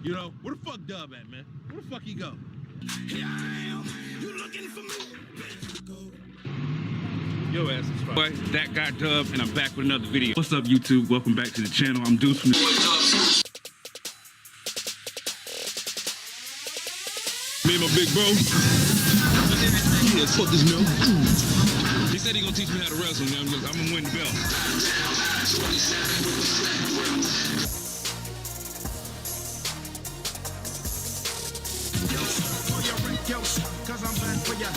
You know, where the fuck Dub at, man? Where the fuck he go? Here I am. You looking for me? Yo ass is fine. That got Dub, and I'm back with another video. What's up, YouTube? Welcome back to the channel. I'm Deuce from the... Me and my big bro. Yeah, fuck this milk. He said he gonna teach me how to wrestle, man. I'm gonna win the belt. Cause I'm back for ya.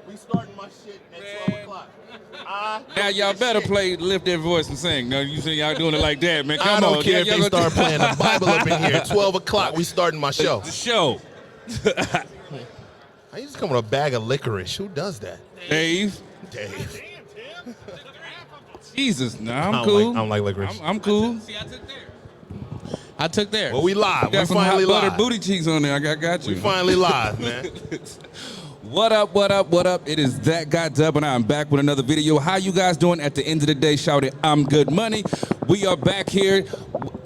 We starting my shit at 12 o'clock. Now y'all better lift their voice and sing. No, you see y'all doing it like that, man. Come I on. don't care if they start playing the Bible up in here. At 12 o'clock, we starting my show. The show. I used to come with a bag of licorice. Who does that? Dave. Jesus, nah, I'm cool. I don't like licorice. I'm cool. I took theirs. Well, we live. Got We some finally hot butter live. booty cheeks on there. I got you. We finally live, man. What up, what up, what up? It is That Got Dub, and I'm back with another video. How you guys doing? At the end of the day, shout it, I'm good money. We are back here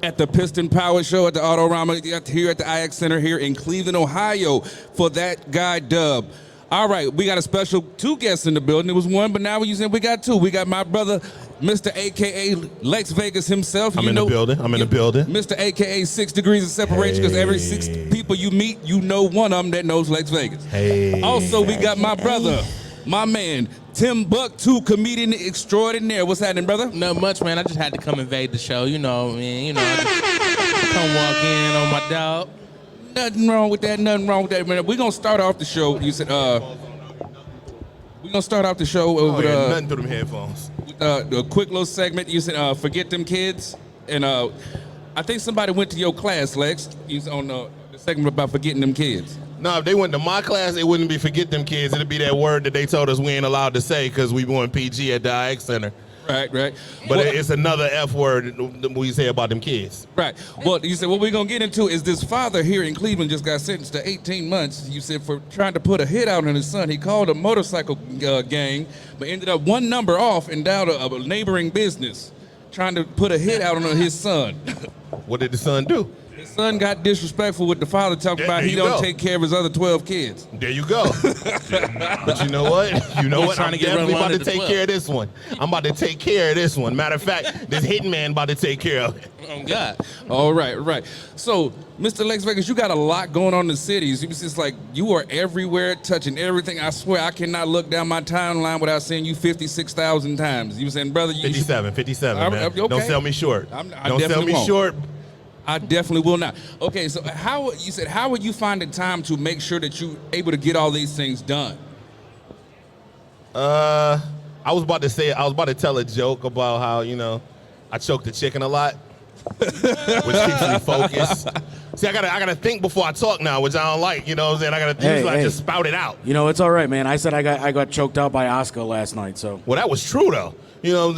at the Piston Power Show at the Autorama here at the IX Center here in Cleveland, Ohio for That Guy Dub. All right, we got a special two guests in the building. It was one, but now we got two. We got my brother, Mr. AKA Lex Vegas himself. I'm in the building. Mr. AKA 6 Degrees of Separation, because every 6 people you meet, you know one of them that knows Lex Vegas. Hey. Also, we got my brother, my man, Tim Buck, comedian extraordinaire. What's happening, brother? Not much, man. I just had to come invade the show. You know, man. You know, I just come walk in on my dog. Nothing wrong with that. Nothing wrong with that, man. We're gonna start off the show. You said, we're gonna start off the show with nothing through them headphones. A quick little segment. You said, forget them kids, and I think somebody went to your class, Lex. You was on the segment about forgetting them kids. No, if they went to my class, it wouldn't be forget them kids. It'd be that word that they told us we ain't allowed to say because we going PG at the IX Center. Right. But it's another F word we say about them kids. Right. Well, you said what we're going to get into is this father here in Cleveland just got sentenced to 18 months, you said, for trying to put a hit out on his son. He called a motorcycle gang, but ended up one number off and down a neighboring business trying to put a hit out on his son. What did the son do? His son got disrespectful with the father, talking about he don't take care of his other 12 kids. There you go. But you know what? I'm definitely about to take care of this one. I'm about to take care of this one. Matter of fact, this hitman about to take care of it. Oh, God. All right. So, Mr. Lex Vegas, you got a lot going on in the cities. It's just like you are everywhere, touching everything. I swear I cannot look down my timeline without seeing you 56,000 times. You saying, brother? 57, man. Okay. Don't sell me short. Don't sell me short. I definitely will not. Okay, so how would you find the time to make sure that you're able to get all these things done? I was about to tell a joke about how, you know, I choke the chicken a lot, which keeps me focused. See, I gotta think before I talk now, which I don't like. You know what I'm saying? I just spout it out. You know, it's all right, man. I said I got choked out by Oscar last night, so. Well, that was true though. You know,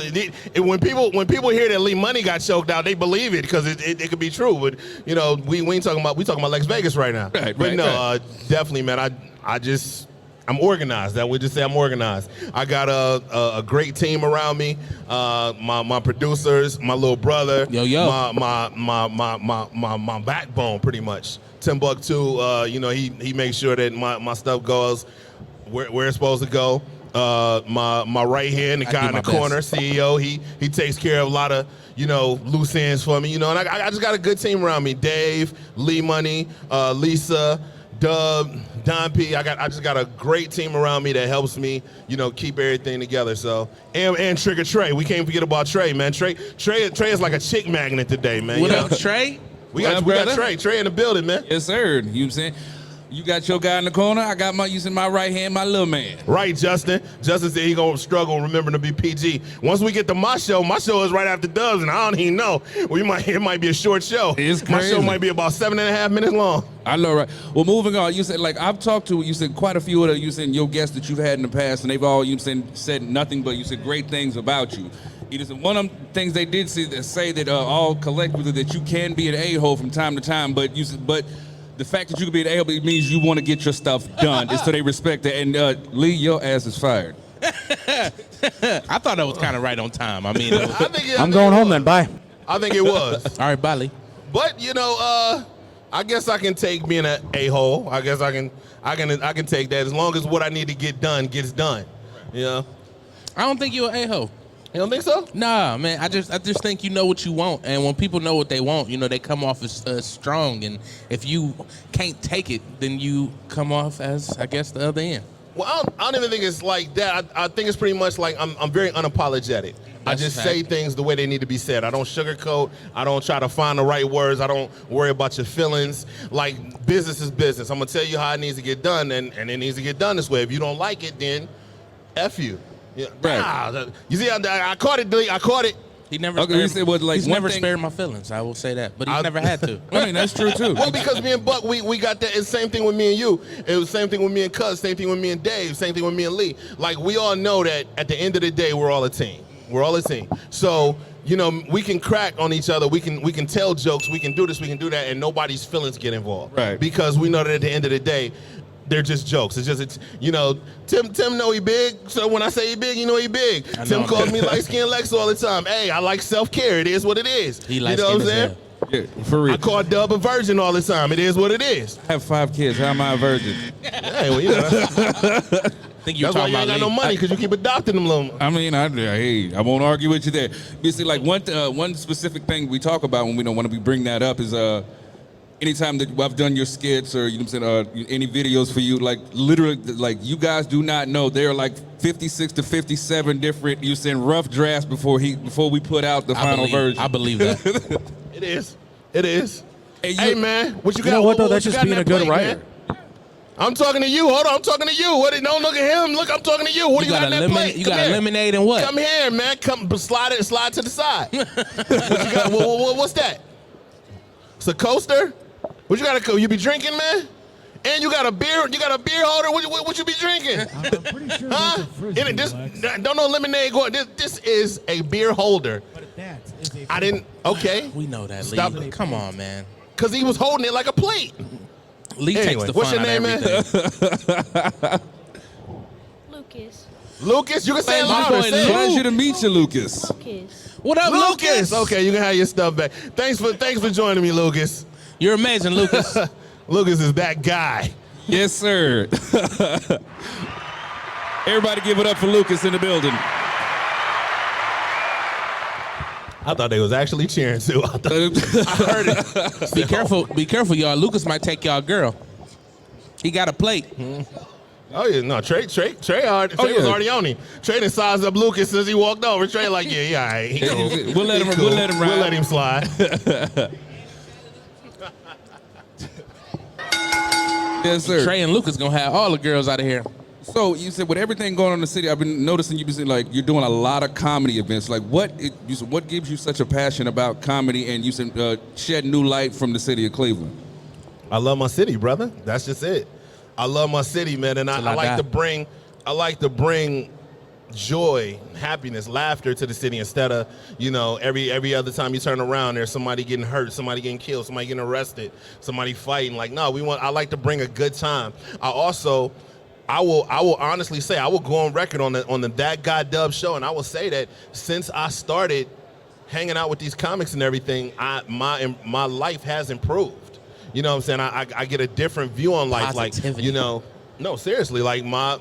when people hear that Lee Money got choked out, they believe it because it could be true. But you know, we ain't talking about Lex Vegas right now. Right, but no, definitely, man. I'm organized. I would just say I'm organized. I got a great team around me. My producers, my little brother, my backbone, pretty much. Timbuktu, you know, he makes sure that my stuff goes where it's supposed to go. My right hand, the guy in the corner, CEO, he takes care of a lot of, you know, loose ends for me. You know, and I just got a good team around me. Dave, Lee Money, Lisa, Dub, Don P. I just got a great team around me that helps me, you know, keep everything together. So and Trigger Trey. We can't forget about Trey, man. Trey is like a chick magnet today, man. What up, Trey? We got Trey in the building, man. Yes, sir. You know what I'm saying? You got your guy in the corner. I got using my right hand, my little man. Right, Justin. Justin said he gonna struggle remembering to be PG. Once we get to my show is right after Dubs, and I don't even know. It might be a short show. It's crazy. My show might be about 7.5 minutes long. I know, right? Well, moving on. You said, like, I've talked to, you said, quite a few of your guests that you've had in the past, and they've all, said nothing but, great things about you. You said one of the things they did say that all collectively that you can be an a-hole from time to time, but the fact that you can be an a-hole means you want to get your stuff done, so they respect it. And Lee, your ass is fired. I thought that was kind of right on time. I mean, I'm going home then. Bye. I think it was. All right, bye, Lee. But you know, I guess I can take being an a-hole. I guess I can take that as long as what I need to get done gets done. You know? I don't think you're an a-hole. You don't think so? Nah, man. I just think you know what you want, and when people know what they want, you know, they come off as strong. And if you can't take it, then you come off as, I guess, the other end. Well, I don't even think it's like that. I think it's pretty much like I'm very unapologetic. I just say things the way they need to be said. I don't sugarcoat. I don't try to find the right words. I don't worry about your feelings. Like, business is business. I'm gonna tell you how it needs to get done, and it needs to get done this way. If you don't like it, then F you. Yeah. Right. You see, I caught it, Lee. I caught it. He never. Okay, he's never spared my feelings. I will say that, but he's never had to. I mean, that's true too. Well, because me and Buck, we got that. It's the same thing with me and you. It was the same thing with me and Cuz. Same thing with me and Dave. Same thing with me and Lee. Like, we all know that at the end of the day, we're all a team. We're all a team. So, you know, we can crack on each other. We can tell jokes. We can do this. We can do that, and nobody's feelings get involved. Right. Because we know that at the end of the day, they're just jokes. It's you know, Tim know he big, so when I say he big, you know he big. Tim calls me light skin Lex all the time. Hey, I like self-care. It is what it is. He you know what I'm saying? Yeah, for real. I call Dub a virgin all the time. It is what it is. I have 5 kids. How am I a virgin? Hey, well, you know, that's why you ain't got no money, because you keep adopting them little. I mean, I won't argue with you there. You see, like one specific thing we talk about when we bring that up is anytime that I've done your skits or, you know what I'm saying, any videos for you, like, literally, like, you guys do not know, there are like 56 to 57 different, you saying, rough drafts before we put out the final version. I believe that. It is. Hey, man, what you got? You know what, though? That's you just got being in a that good plate, writer. man? I'm talking to you. Hold on, I'm talking to you. Don't look at him. Look, I'm talking to you. What do you got in that plate? You got lemonade and what? Come here, man. Come slide to the side. What you got? What's that? It's a coaster? What you got to you be drinking, man? And you got a beer holder. What you be drinking? I'm pretty sure huh? This Don't know lemonade going. This is a beer holder. But that is a I didn't. Okay. We know that, Stop Lee. it. Come on, man. Cause he was holding it like a plate. Lee Anyway, takes the what's fun your name, out of everything. Lucas. Lucas, you can say it My louder. boy Say it. Pleasure to meet you, Lucas. Lucas. What up, Lucas? Okay, you can have your stuff back. Thanks for joining me, Lucas. You're amazing, Lucas. Lucas is that guy. Yes, sir. Everybody give it up for Lucas in the building. I thought they was actually cheering too. I heard it. Be careful, y'all. Lucas might take y'all girl. He got a plate. Oh yeah, no, Trey was already on him. Trey done sized up Lucas since he walked over. Trey like, yeah, all right. He cool. We'll let him ride. We'll let him slide. Yes, sir. Trey and Lucas gonna have all the girls out of here. So you said with everything going on in the city, I've been noticing you've been saying, like you're doing a lot of comedy events. Like what gives you such a passion about comedy and you said shed new light from the city of Cleveland? I love my city, brother. That's just it. I love my city, man, and I like to bring joy, happiness, laughter to the city instead of, every other time you turn around, there's somebody getting hurt, somebody getting killed, somebody getting arrested, somebody fighting. Like, no, I like to bring a good time. I will honestly say, I will go on record on the That Guy Dub show, and I will say that since I started hanging out with these comics and everything, my life has improved. You know what I'm saying? I get a different view on life. Positivity. Like, no, seriously, like my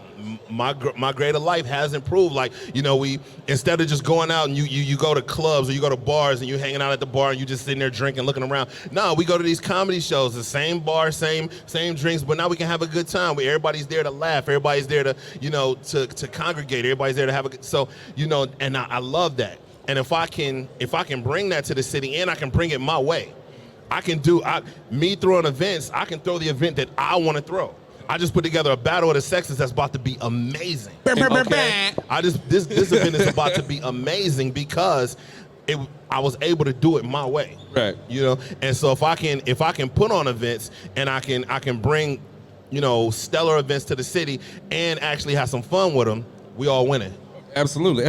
grade of life has improved. Like, we, instead of just going out and you go to clubs or you go to bars and you hanging out at the bar and you just sitting there drinking, looking around. No, we go to these comedy shows, the same bar, same drinks, but now we can have a good time. Everybody's there to laugh. Everybody's there to, to congregate. Everybody's there to have a good, so, and I love that. And if I can bring that to the city and I can bring it my way, I can me throwing events, I can throw the event that I want to throw. I just put together a battle of the sexes that's about to be amazing. Okay? This event is about to be amazing because I was able to do it my way. Right. And so if I can put on events and I can bring, stellar events to the city and actually have some fun with them, we all winning. Absolutely.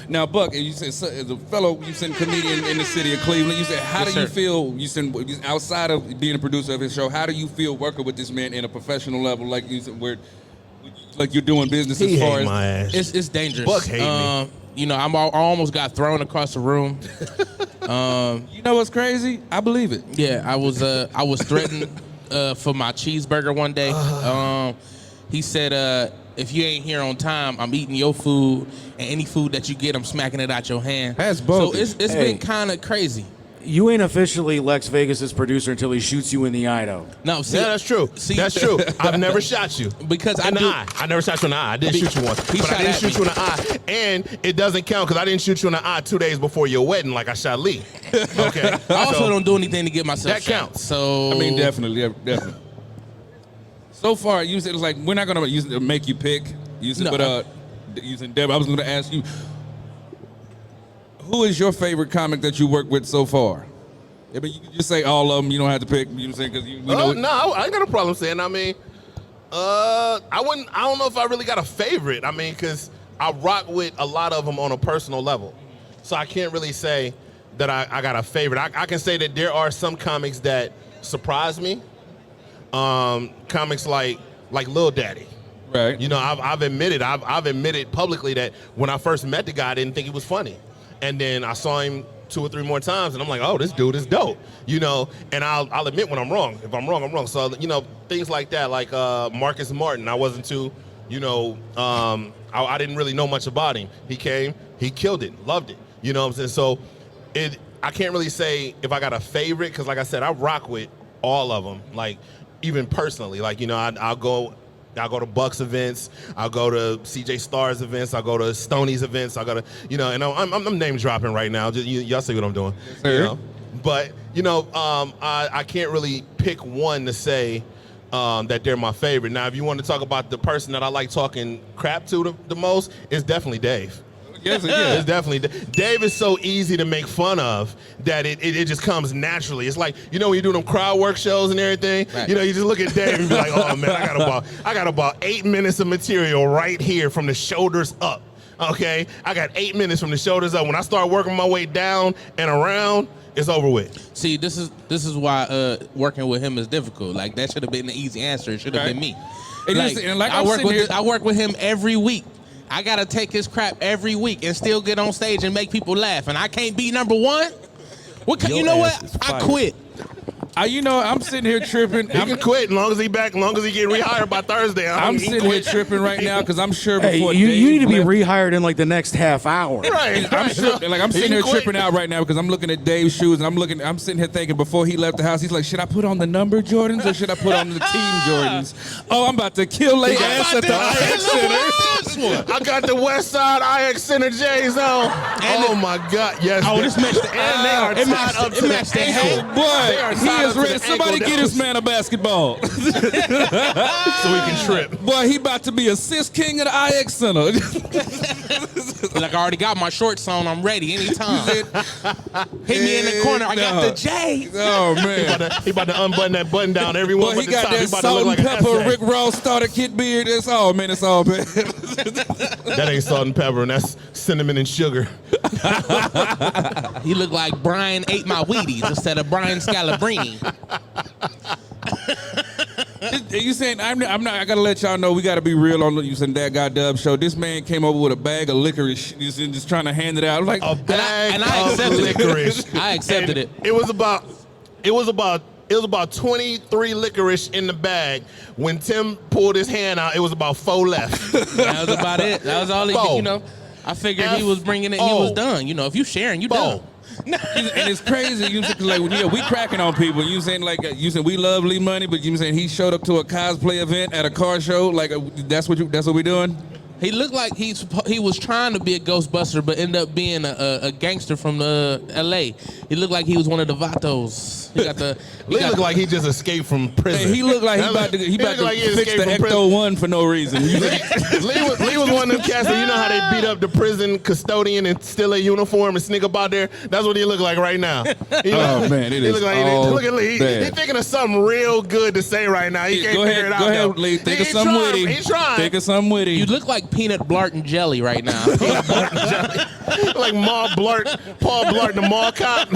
Now, Buck, you said as a fellow, comedian in the city of Cleveland, you said, how do you feel? You said outside of being a producer of his show, how do you feel working with this man in a professional level, like you said, where like you're doing business as far as my ass. It's dangerous. Buck hate me. I almost got thrown across the room. You know what's crazy? I believe it. Yeah, I was threatened for my cheeseburger one day. He said, if you ain't here on time, I'm eating your food, and any food that you get, I'm smacking it out your hand. That's bogus. So it's been kind of crazy. You ain't officially Lex Vegas's producer until he shoots you in the eye, though. No, see, yeah, that's true. That's true. I've never shot you because in the eye. I never shot you in the eye. I didn't shoot you once, but I didn't shoot you in the eye, and it doesn't count because I didn't shoot you in the eye 2 days before your wedding, like I shot Lee. Okay. I also don't do anything to get myself that shot. counts. So I mean, definitely. So far, you said it's like we're not gonna use it to make you pick. Using Deb, I was gonna ask you, who is your favorite comic that you worked with so far? I mean, you can just say all of them. You don't have to pick. You know what I'm saying? Because we know. No, I ain't got a problem saying. I mean, I don't know if I really got a favorite. I mean, because I rock with a lot of them on a personal level, so I can't really say that I got a favorite. I can say that there are some comics that surprise me. Comics like Lil Daddy. Right. I've admitted publicly that when I first met the guy, I didn't think he was funny. And then I saw him 2 or 3 more times, and I'm like, oh, this dude is dope. And I'll admit when I'm wrong. If I'm wrong, I'm wrong. So, things like that, like Marcus Martin, I wasn't too, I didn't really know much about him. He came, he killed it, loved it. You know what I'm saying? So I can't really say if I got a favorite, because like I said, I rock with all of them, like even personally. Like, I'll go to Bucks events. I'll go to CJ Stars events. I'll go to Stoney's events. I'll go to, and I'm name dropping right now. Just, y'all see what I'm doing. Sure. But, I can't really pick one to say that they're my favorite. Now, if you want to talk about the person that I like talking crap to the most, it's definitely Dave. Yes, It's definitely Dave is so easy to make fun of that it just comes naturally. It's like, when you do them crowd work shows and everything, right. You just look at Dave and be like, oh man, I got about 8 minutes of material right here from the shoulders up. Okay, I got 8 minutes from the shoulders up. When I start working my way down and around, it's over with. See, this is why working with him is difficult. Like that should have been the easy answer. It should have been me. I work with him every week. I gotta take his crap every week and still get on stage and make people laugh, and I can't be number one. You know what? I quit. I'm sitting here tripping. He can quit as long as he back, as long as he get rehired by Thursday. I'm sitting here tripping right now because I'm sure before you need to be left, rehired in like the next half hour. Right. I'm sitting here tripping out right now because I'm looking at Dave's shoes and I'm sitting here thinking before he left the house, he's like, should I put on the number Jordans or should I put on the team Jordans? Oh, I'm about to kill their ass at the IX Center. I got the West Side IX Center J's on. Oh my God, yes. Oh, this matched the and they are tied up to the ankle. Boy, he is ready. Somebody get this man a basketball. so he can trip. Boy, he about to be assist king of the IX Center. Like, I already got my shorts on. I'm ready anytime. Hit me in the corner. I got the J. Oh, man. He about to unbutton that button down. Everyone Boy, he got that salt and pepper Rick Ross starter kit beard. It's all, man. It's all, man. That ain't salt and pepper, and that's cinnamon and sugar. He looked like Brian ate my Wheaties instead of Brian Scalabrine. You saying I'm not? I gotta let y'all know we gotta be real on you saying that guy Dub show. This man came over with a bag of licorice, just trying to hand it out. Like a bag and I of accepted licorice. I accepted it. It was about 23 licorice in the bag. When Tim pulled his hand out, it was about 4 left. That was about it. That was all he. You know, I figured he was bringing it. He was done. You know, if you sharing, you done. And it's crazy. You like, yeah, we cracking on people. You saying like you saying we love Lee Money, but you saying he showed up to a cosplay event at a car show. Like that's what we doing. He looked like he was trying to be a Ghostbuster, but ended up being a gangster from L.A. He looked like he was one of the Vatos. He looked like he just escaped from prison. Hey, he looked like he about to fix the Ecto 1 for no reason. Lee was one of them cats that, you know how they beat up the prison custodian and steal a uniform and sneak up out there? That's what he look like right now. Man, it is look at Lee. He's thinking of something real good to say right now. He can't figure it out. Go ahead, Lee. Think of something witty. He's trying. Think of something witty. You look like peanut Blart and jelly right now. Peanut Blart and jelly. Like Paul Blart, the mall cop.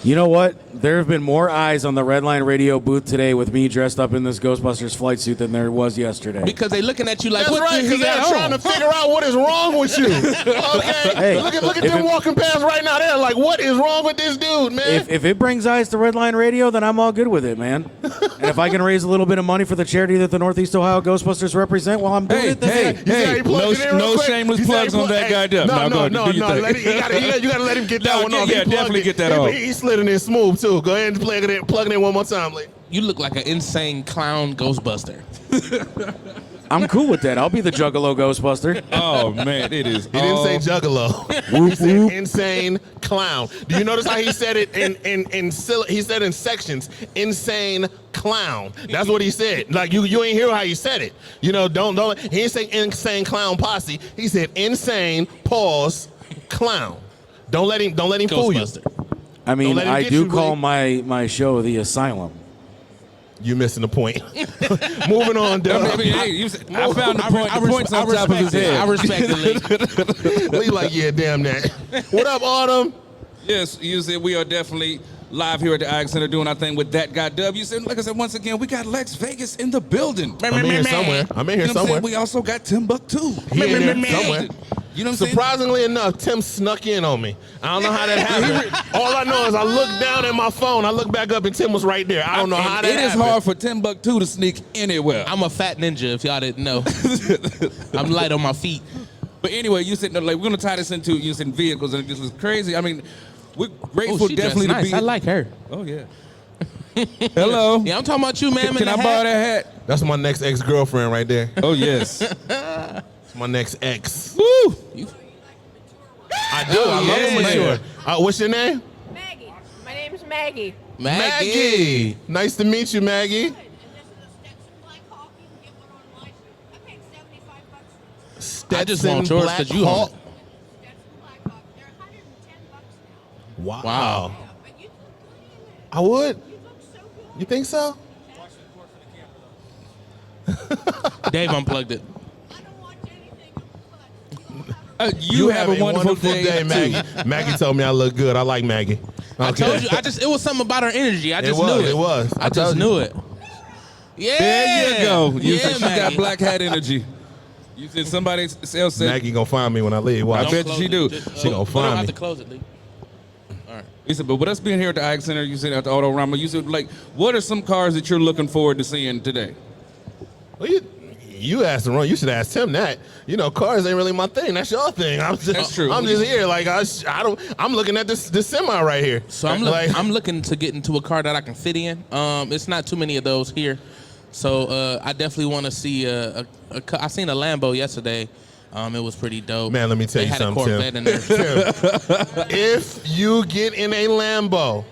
You know what? There have been more eyes on the Redline Radio booth today with me dressed up in this Ghostbusters flight suit than there was yesterday. Because they looking at you like, that's what right, because they're trying to figure out what is wrong with you. Okay? Hey, look at them walking past right now. They're like, what is wrong with this dude, man? If it brings eyes to Redline Radio, then I'm all good with it, man. And if I can raise a little bit of money for the charity that the Northeast Ohio Ghostbusters represent, well, I'm doing it. Hey, no shameless plugs on that guy. No. You got to let him get that one off. Yeah, definitely get that off. He slid in there smooth, too. Go ahead and plug it in one more time, Lee. You look like an insane clown Ghostbuster. I'm cool with that. I'll be the Juggalo Ghostbuster. Oh, man, it is. He didn't say Juggalo. He said insane clown. Do you notice how he said it he said in sections, insane clown. That's what he said. Like you ain't hear how he said it. You know, don't he didn't say insane clown posse. He said insane pause clown. Don't let him fool you. I mean, I do call my show The Asylum. You're missing the point. Moving on, Doug. I found the point. The point's on top of his head. I respect it, Lee. Lee like, yeah, damn that. What up, Autumn? Yes, you said we are definitely live here at the IX Center doing our thing with that guy Dub. You said, like I said, once again, we got Lex Vegas in the building. I'm in here somewhere. You know what we also got Timbuktu. He in there somewhere. You know what I'm Surprisingly enough, Tim snuck in on me. I don't know how that happened. All I know is I looked down at my phone, I looked back up, and Tim was right there. I don't know how that happened. It is hard for Timbuktu to sneak anywhere. I'm a fat ninja, if y'all didn't know. I'm light on my feet. But anyway, you said, like, we're going to tie this into using vehicles, and this was crazy. I mean, we're grateful definitely to be. I like her. Oh, yeah. Hello. Yeah, I'm talking about you, man. Can I borrow that hat? That's my next ex-girlfriend right there. Oh, yes. It's my next ex. Woo! I do. I love him mature. What's your name? Maggie. My name's Maggie. Maggie. Nice to meet you, Maggie. I just want yours because you own it. Wow. I would. You think so? Dave unplugged it. You have a wonderful day, Maggie. Maggie told me I look good. I like Maggie. Okay. I told you. It was something about her energy. I just knew it. It was. I just knew it. Yeah. There you go. You said she got black hat energy. You said somebody else said Maggie gonna find me when I leave. Watch. I bet she do. She gonna find me. I have to close it, Lee. All right. You said, but with us being here at the IX Center, you said at the Autorama, you said, like, what are some cars that you're looking forward to seeing today? Well, you asked him wrong. You should ask Tim that. You know, cars ain't really my thing. That's your thing. That's true. I'm just here. Like I'm looking at this semi right here. So I'm looking to get into a car that I can fit in. It's not too many of those here. So I definitely want to see I seen a Lambo yesterday. It was pretty dope. Man, let me tell you something, Tim. If you get in a Lambo,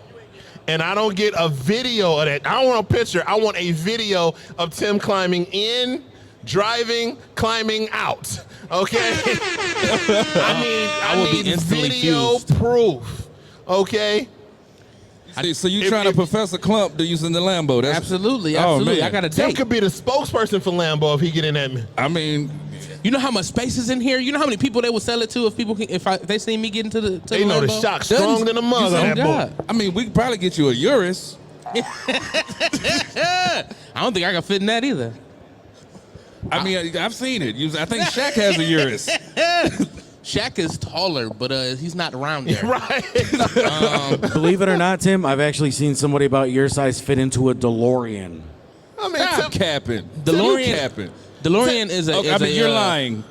and I don't get a video of that. I don't want a picture. I want a video of Tim climbing in, driving, climbing out. Okay? I need video proof. Okay? So you trying to Professor Clump to using the Lambo? That's, absolutely. Oh, man. I got a Tim date. could be the spokesperson for Lambo if he get in that. I mean, you know how much space is in here? You know how many people they would sell it to if they see me get into the They know the Lambo? shock strong than a mug on that boy. I mean, we could probably get you a Urus. I don't think I can fit in that either. I mean, I've seen it. I think Shaq has a Urus. Shaq is taller, but he's not around there. Right. Believe it or not, Tim, I've actually seen somebody about your size fit into a DeLorean. I mean, Stop Tim, capping. DeLorean- Capping. DeLorean is a. I mean, you're lying.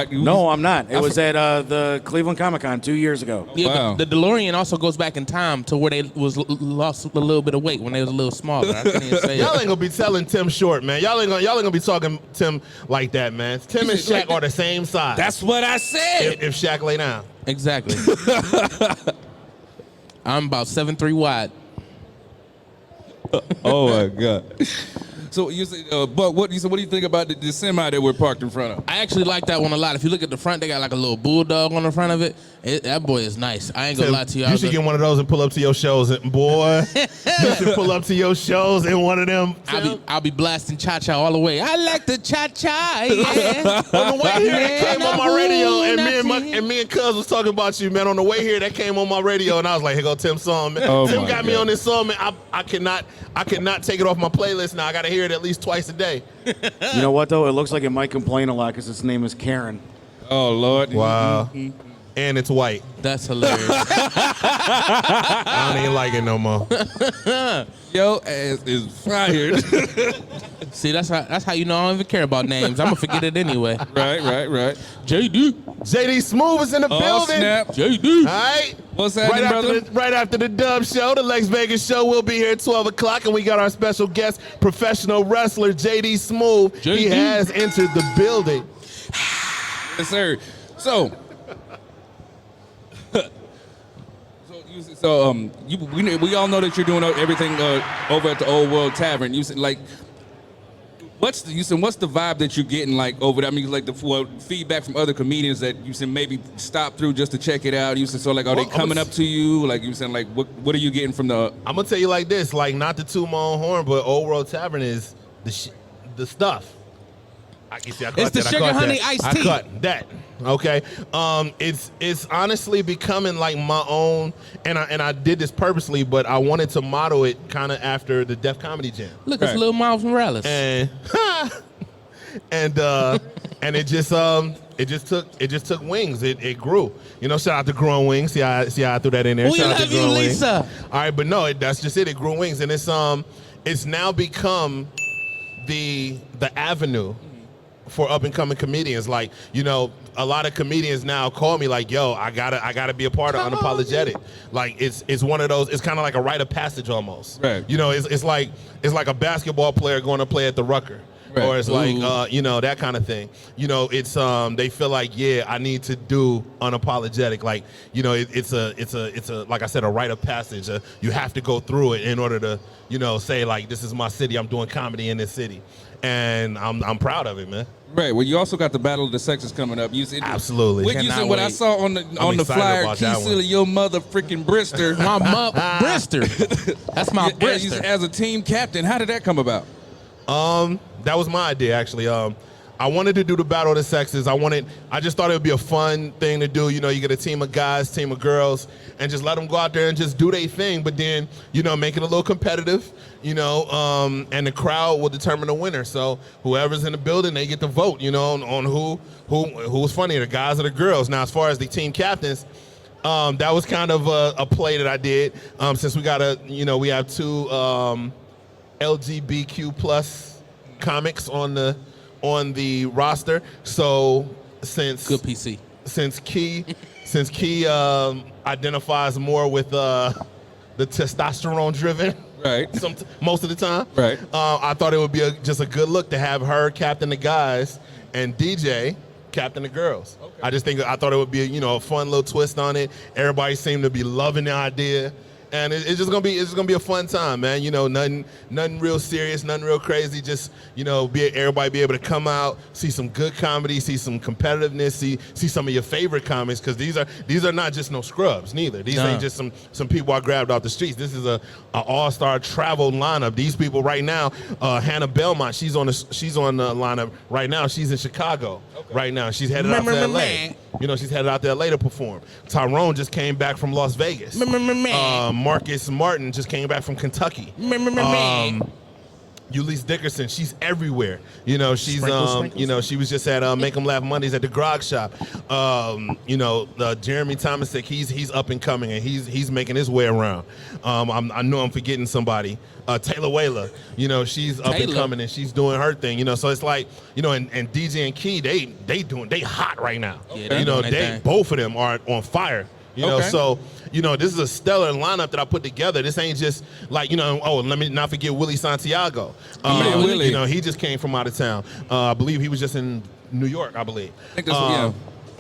No, I'm not. It was at the Cleveland Comic-Con 2 years ago. Yeah, Wow. the DeLorean also goes back in time to where they lost a little bit of weight when they was a little smaller. I can't even say y'all it. ain't gonna be telling Tim short, man. Y'all ain't gonna be talking Tim like that, man. Tim and Shaq are the same size. That's what I said. if Shaq lay down. Exactly. I'm about 7'3" wide. Oh my God. So you said, but what do you think about the semi that we're parked in front of? I actually like that one a lot. If you look at the front, they got like a little bulldog on the front of it. That boy is nice. I ain't gonna lie to you. You should get one of those and pull up to your shows, boy. You should pull up to your shows in one of them. I'll be blasting cha-cha all the way. I like the cha-cha, yeah. On the way here, that came on my radio, and me and Cuz was talking about you, man. On the way here, that came on my radio, and I was like, "Here go Tim's song, man." Oh Tim my got me God. on this song, man. I cannot take it off my playlist now. I got to hear it at least twice a day. You know what, though? It looks like it might complain a lot because its name is Karen. Oh Lord. Wow. And it's white. That's hilarious. I don't even like it no more. Yo ass is fired. See, that's how you know I don't even care about names. I'm gonna forget it anyway. Right. JD. JD Smooth is in the Oh building. snap. JD. All right. What's happening, brother? Right after the Dub Show, the Lex Vegas Show will be here at 12 o'clock, and we got our special guest, professional wrestler JD Smooth. He JD. has entered the building. Yes, sir. So we all know that you're doing everything over at the Old World Tavern. You said like, what's the vibe that you're getting like over there? I mean, like the feedback from other comedians that you said maybe stop through just to check it out. You said so like, are they coming up to you? Like you said, like what are you getting from the? I'm gonna tell you like this, like not to toot my own horn, but Old World Tavern is the stuff. It's the sugar honey iced tea. I cut that. Okay. It's honestly becoming like my own, and I did this purposely, but I wanted to model it kind of after the Def Comedy Jam. Look, it's Lil Miles Morales. And and it just took wings. It grew. You know, shout out to Growing Wings. See how I threw that in there. We Shout out love to you, Growing Wings. Lisa. All right, but no, that's just it. It grew wings, and it's now become the avenue for up and coming comedians. Like, you know, a lot of comedians now call me like, yo, I gotta be a part of Unapologetic. Like it's one of those, it's kind of like a rite of passage almost. Right. You know, it's like a basketball player going to play at the Rucker. Right. Or it's like, you know, that kind of thing. You know, it's they feel like, yeah, I need to do Unapologetic. Like, you know, it's a like I said, a rite of passage. You have to go through it in order to, you know, say like, this is my city. I'm doing comedy in this city, and I'm proud of it, man. Right. Well, you also got the Battle of the Sexes coming up. Absolutely. What you said? What I saw on the excited flyer, about that Keith one. your mother freaking Brister. My Brister. That's my Brister. As a team captain, how did that come about? That was my idea, actually. I wanted to do the Battle of the Sexes. I just thought it would be a fun thing to do. You know, you get a team of guys, team of girls, and just let them go out there and just do their thing. But then, you know, make it a little competitive, you know, and the crowd will determine the winner. So whoever's in the building, they get to vote, you know, on who's funnier, the guys or the girls. Now, as far as the team captains, that was kind of a play that I did. Since we have two LGBTQ plus comics on the roster. So since Good PC. Since Key identifies more with the testosterone driven, Right. most of the time, Right. I thought it would be just a good look to have her captain the guys and DJ captain the girls. Okay. I thought it would be a fun little twist on it. Everybody seemed to be loving the idea. And it's just gonna be a fun time, man. You know, nothing real serious, nothing real crazy. Just, you know, everybody be able to come out, see some good comedy, see some competitiveness, see some of your favorite comics, because these are not just no scrubs neither. These ain't just some people I grabbed off the streets. This is a all-star travel lineup. These people right now, Hannah Belmont, she's on the lineup right now. She's in Chicago right now. She's headed out to LA. You know, she's headed out to LA to perform. Tyrone just came back from Las Vegas. Marcus Martin just came back from Kentucky. Ulysses Dickerson, she's everywhere. You know, she's you know, she was just at Make 'em Laugh Mondays at the Grog Shop. You know, Jeremy Thomasek, he's up and coming, and he's making his way around. I know I'm forgetting somebody. Taylor Whaler, you know, she's up and coming, and she's doing her thing. You know, so it's like, you know, and DJ and Key, they hot right now. Yeah, you know, both of them are on fire. You know, so, you know, this is a stellar lineup that I put together. This ain't just like, you know, let me not forget Willie Santiago. You know, he just came from out of town. I believe he was just in New York, I believe. I think that's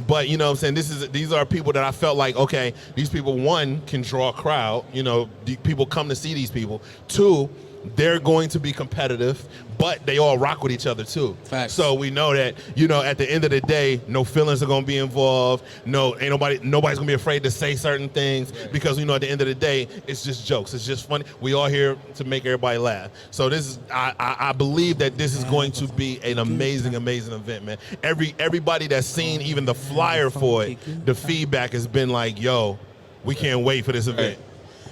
But, you know what I'm saying, these are people that I felt like, okay, these people, one, can draw a crowd. You know, people come to see these people. Two, they're going to be competitive, but they all rock with each other too. Facts. So we know that, you know, at the end of the day, no feelings are gonna be involved. No, nobody's gonna be afraid to say certain things, because, you know, at the end of the day, it's just jokes. It's just funny. We all here to make everybody laugh. So this is, I believe that this is going to be an amazing event, man. Everybody that's seen even the flyer for it, the feedback has been like, yo, we can't wait for this event.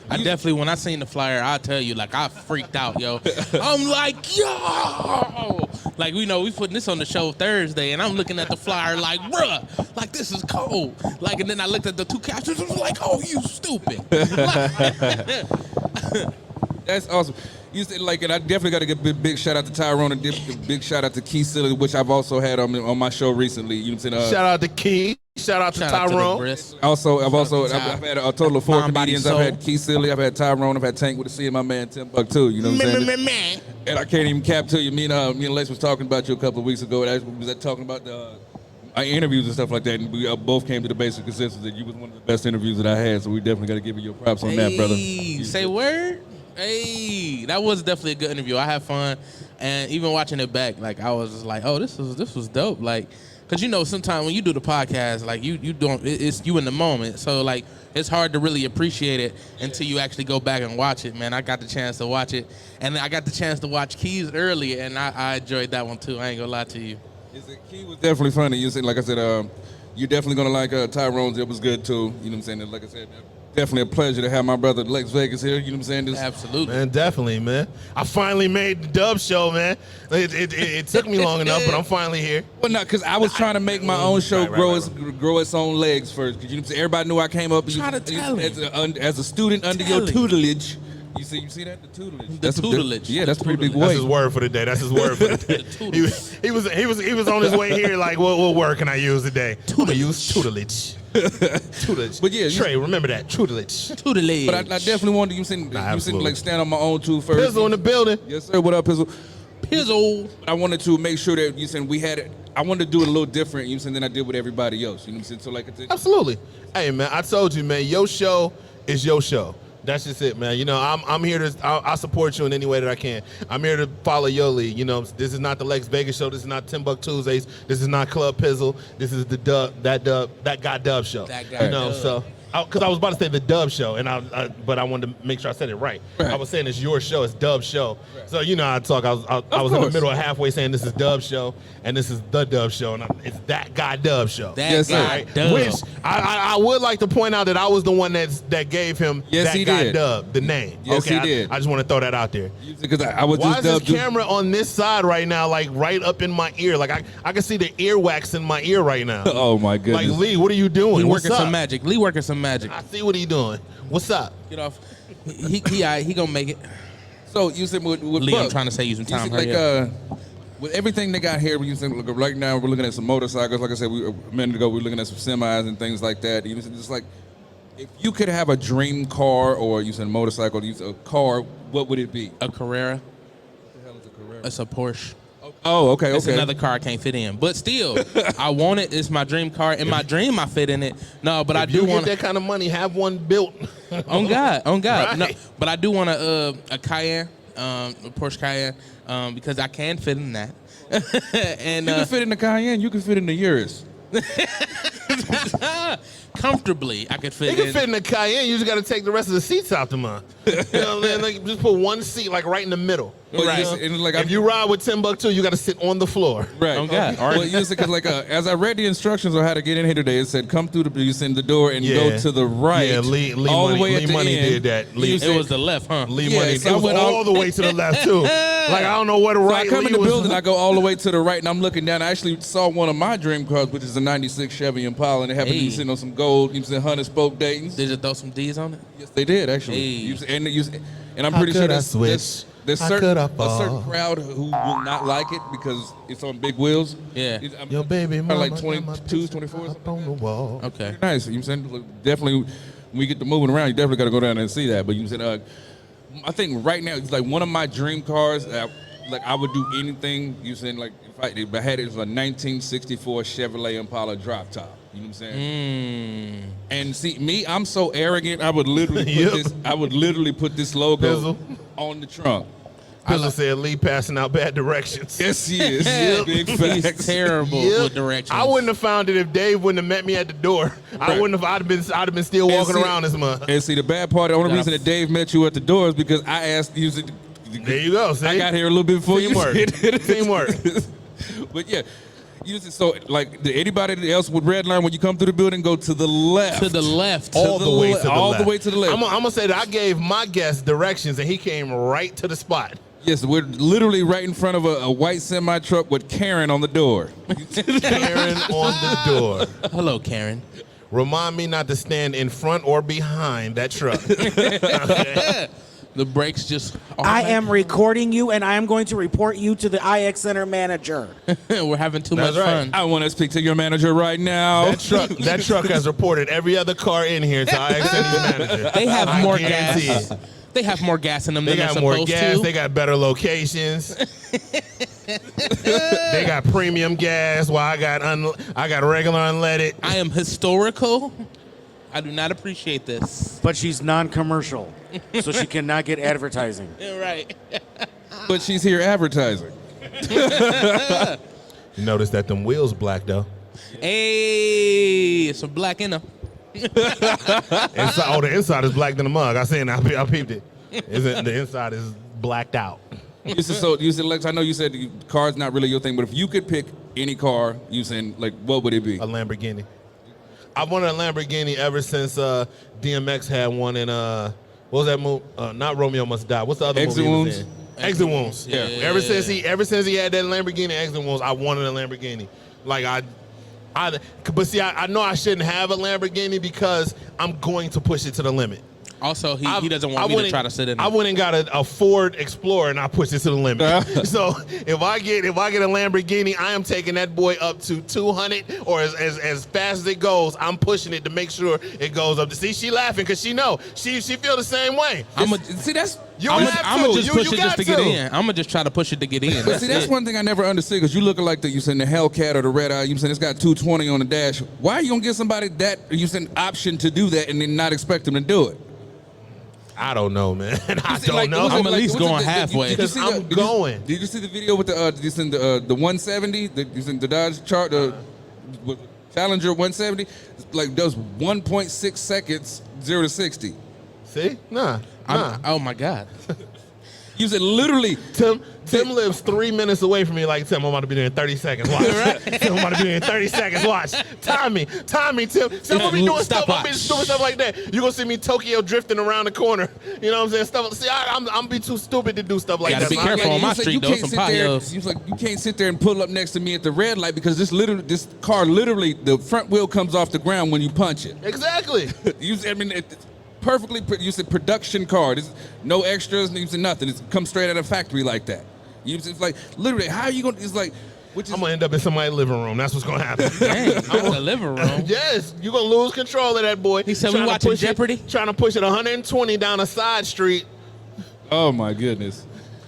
I definitely, when I seen the flyer, I'll tell you, like, I freaked out, yo. I'm like, yo! Like, you know, we putting this on the show Thursday, and I'm looking at the flyer like, bruh, like, this is cold. Like, and then I looked at the two captions, and was like, oh, you stupid. That's awesome. You said, like, and I definitely got to give a big shout out to Tyrone, and big shout out to Key Silly, which I've also had on my show recently. You know what I'm saying? Shout out to Key. Shout out to Tyrone. I've had a total of 4 comedians. I've had Key Silly, I've had Tyrone, I've had Tank with a C, and my man Timbuktu. You know what I'm saying? And I can't even cap to you. Me and Lex was talking about you a couple of weeks ago. And we was talking about our interviews and stuff like that, and we both came to the basic consensus that you was one of the best interviews that I had. So we definitely got to give you your props on that, brother. Say word. Hey, that was definitely a good interview. I had fun, and even watching it back, like, I was just like, oh, this was dope. Like, cause, you know, sometimes when you do the podcast, like, you don't, it's you in the moment. So, like, it's hard to really appreciate it until you actually go back and watch it, man. I got the chance to watch it, and I got the chance to watch Keys earlier, and I enjoyed that one too. I ain't gonna lie to you. Key was definitely funny. You said, like I said, you're definitely gonna like Tyrone's. It was good too. You know what I'm saying? Like I said, definitely a pleasure to have my brother Lex Vegas here. You know what I'm saying? Absolutely. Man, definitely, man. I finally made the Dub Show, man. It took me long enough, but I'm finally here. Well, no, because I was trying to make my own show grow its own legs first. Because, you know what I'm saying? Everybody knew I came up as a student under your tutelage. You see that? The tutelage. The tutelage. Yeah, that's a pretty big That's weight. his word for the day. That's his word for the day. he was on his way here like, what word can I use today? I'm gonna use tutelage. Tutelage. But yeah, Trey, remember that. Tutelage. Tutelage. But I definitely wanted you seen like stand on my own too first. Pizzle in the building. Yes, sir. What up, Pizzle? Pizzle. I wanted to make sure that you said we had it. I wanted to do it a little different, you know, than I did with everybody else. You know what I'm saying? So like, absolutely. Hey, man, I told you, man. Your show is your show. That's just it, man. You know, I'm here to, I support you in any way that I can. I'm here to follow your lead. You know, this is not the Lex Vegas show. This is not Timbuk Tuesdays. This is not Club Pizzle. This is the that guy Dub show. That guy, you know, Dub. so. Because I was about to say the Dub show, and but I wanted to make sure I said it right. I was saying it's your show, it's Dub's show. Right. So you know how I talk. I was in the middle of halfway saying this is Dub's show, and this is the Dub show, and it's that guy Dub show. That guy Dub. Which I would like to point out that I was the one that gave him that guy Dub the name. Yes, okay, he did. I just want to throw that out there. Because I was Why just is this camera on this side right now, like right up in my ear? Like I can see the earwax in my ear right now. Oh my goodness! Like, Lee, what are you doing? He What's working up? some magic. Lee working some magic. I see what he doing. What's up? Get off. He gonna make it. So you said with Lee, Buck, I'm trying to save you some time. With everything they got here, you said, look, right now we're looking at some motorcycles. Like I said, a minute ago we were looking at some semis and things like that. You said, just like, if you could have a dream car, or you said motorcycle, you said a car, what would it be? A Carrera. What the hell is a Carrera? It's a Porsche. Oh, okay, It's another car I can't fit in. But still, I want it. It's my dream car. In my dream, I fit in it. No, but I do want that kind of money. Have one built. On God. Right. No, but I do want a Cayenne, a Porsche Cayenne, because I can fit in that. And you can fit in the Cayenne. You can fit in the Urus. Comfortably, I could fit in. You can fit in the Cayenne. You just got to take the rest of the seats out the month. You know what I'm saying? Like, just put one seat like right in the middle. Right. And like, if you ride with Timbuktu, you got to sit on the floor. Right. Oh God. Well, because like as I read the instructions on how to get in here today, it said come through the door and go to the right. Yeah, Lee all Money, the way at Lee the Money end. did that. It was the left, huh? Lee Yeah, Money. so It I was went all the way to the left too. Like I don't know where the So right. I come in Lee the was. building, I go all the way to the right, and I'm looking down. I actually saw one of my dream cars, which is a '96 Chevy Impala, and it happened to be sitting on some gold, 100 spoke Dayton's. Did you throw some D's on it? Yes, they did actually. Hey. And I'm pretty sure could I there's switch? a certain crowd who will not like it because it's on big wheels. Yeah. Your baby mama, like 22s, 24s. up on the wall. Okay. Nice. You know what I'm saying? Look, definitely, when we get to moving around, you definitely got to go down there and see that. But you said, I think right now it's like one of my dream cars. Like I would do anything. You saying like if I had it, it was a 1964 Chevrolet Impala drop top. You know what I'm saying? And see me, I'm so arrogant. I would literally put this logo Pizzle. on the trunk. Pizzle said Lee passing out bad directions. Yes, he is. Big He's facts. terrible with directions. I wouldn't have found it if Dave wouldn't have met me at the door. I wouldn't have. I'd have been still walking around this month. And see, the bad part, the only reason that Dave met you at the door is because I asked you. There you go. See? I got here a little bit before Teamwork. you did. Teamwork. But yeah, so like anybody else with red line when you come through the building, go to the left. To the left. All the way to the left. All the way to the left. I'm gonna say that I gave my guest directions and he came right to the spot. Yes, we're literally right in front of a white semi truck with Karen on the door. Karen on the door. Hello, Karen. Remind me not to stand in front or behind that truck. Okay. The brakes just. I am recording you, and I am going to report you to the IX Center manager. We're having too That's much right. fun. I want to speak to your manager right now. That truck has reported every other car in here to IXN's manager. They have I more guarantee gas. it. They have more gas in them They than they're got more supposed gas. to. They got better locations. They got premium gas. While I got regular unleaded. I am historical. I do not appreciate this. But she's non-commercial, so she cannot get advertising. You're right. But she's here advertising. You notice that them wheels black though. Hey, some black in them. The inside is black than the mug. I peeped it. The inside is blacked out. You said, Lex, I know you said the car's not really your thing, but if you could pick any car, you saying like, what would it be? A Lamborghini. I've wanted a Lamborghini ever since DMX had one in what was that movie? Not Romeo Must Die. What's the other Exit movie? Wounds? He was in? Exit Wounds. Yeah. Ever since he had that Lamborghini Exit Wounds, I wanted a Lamborghini. Like but see, I know I shouldn't have a Lamborghini because I'm going to push it to the limit. Also, he doesn't want me to try to sit in it. I went and got a Ford Explorer and I pushed it to the limit. So if I get a Lamborghini, I am taking that boy up to 200 or as fast as it goes. I'm pushing it to make sure it goes up. See, she laughing because she know she feel the same way. I'm gonna just push it just to get in. I'm gonna just try to push it to get in. But see, that's one thing I never understood because you looking like you saying the Hellcat or the Red Eye. You saying it's got 220 on the dash. Why are you gonna give somebody that you saying option to do that and then not expect them to do it? I don't know, man. I don't know. I'm at least going halfway. Because I'm going. Did you see the video with the 170? The Dodge chart, the Challenger 170? Like does 1.6 seconds 0 to 60. See? Nah. Oh my God. You said literally. Tim lives 3 minutes away from me. Like, Tim, I'm about to be there in 30 seconds. Watch. Tim, I'm about to be there in 30 seconds. Watch. Time me, Tim. So I'm gonna be doing stuff. I'm gonna be doing stuff like that. You're gonna see me Tokyo drifting around the corner. You know what I'm saying? See, I'm be too stupid to do stuff like that. Gotta be careful on my street, though. Some potholes. You can't sit there and pull up next to me at the red light because this car literally, the front wheel comes off the ground when you punch it. Exactly. Perfectly, you said production car. There's no extras, nothing. It comes straight out of factory like that. It's like literally, how are you going? It's like, I'm gonna end up in somebody's living room. That's what's gonna happen. Dang, I'm in the living room. Yes, you're gonna lose control of that boy. He said we watching Jeopardy. Trying to push it 120 down a side street. Oh my goodness!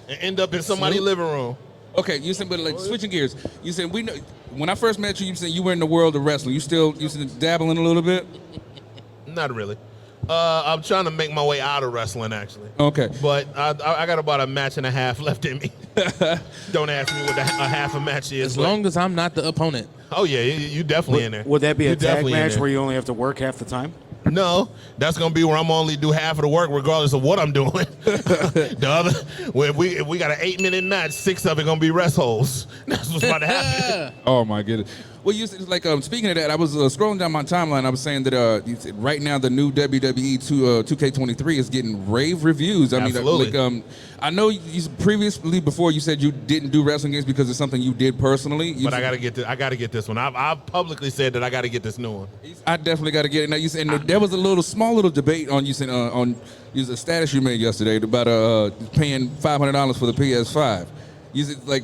And end up in somebody's living room. Okay, you said, but like switching gears. You said we know when I first met you. You said you were in the world of wrestling. You said dabbling a little bit. Not really. I'm trying to make my way out of wrestling, actually. Okay. But I got about a match and a half left in me. Don't ask me what a half a match is. As long as I'm not the opponent. Oh, yeah, you definitely in there. Would that be You a tag definitely in match there. where you only have to work half the time? No, that's gonna be where I'm only do half of the work, regardless of what I'm doing. The other, if we got an 8-minute match, 6 of it gonna be rest holds. That's what's about to happen. Oh my goodness. Well, you said, like speaking of that, I was scrolling down my timeline. I was saying that you said right now the new WWE 2K23 is getting rave reviews. I Absolutely. mean, I know you previously before you said you didn't do wrestling games because it's something you did personally. But I gotta get this one. I've publicly said that I gotta get this new one. I definitely got to get it. Now you said there was a small little debate on a status you made yesterday about paying $500 for the PS5. You said like.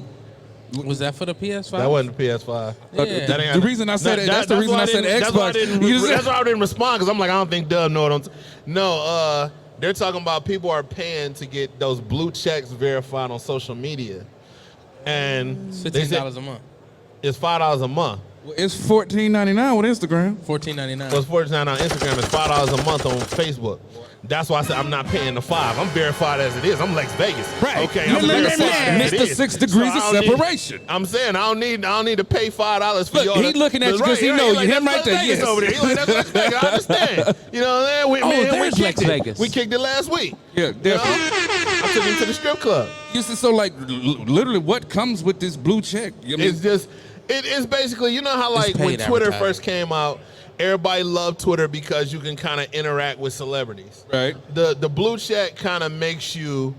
Was that for the PS5? That wasn't the PS5. Yeah. The reason I said that's the reason I said Xbox. That's why I didn't respond, because I'm like, I don't think Dub know what I'm No, they're talking about people are paying to get those blue checks verified on social media. And $15 a month. It's $5 a month. It's $14.99 with Instagram. $14.99. So it's $14.99 on Instagram. It's $5 a month on Facebook. That's why I said I'm not paying the $5. I'm verified as it is. I'm Lex Vegas. Right. Okay. I'm verified as it Mr. is. 6 degrees So of I don't separation. I'm saying I don't need to pay $5 for Look, y'all. he looking at you 'cause he know you. Him right there, yes. Over there. He like, that's Lex Vegas. I understand. You know what I'm saying? there's we Lex kicked Vegas. We kicked it last week. Yeah, You know? definitely. I took him to the strip club. So like literally what comes with this blue check? I mean, It's just, it's basically, you know how like when paid Twitter advertising. first came out, everybody loved Twitter because you can kind of interact with celebrities. right. The blue check kind of makes you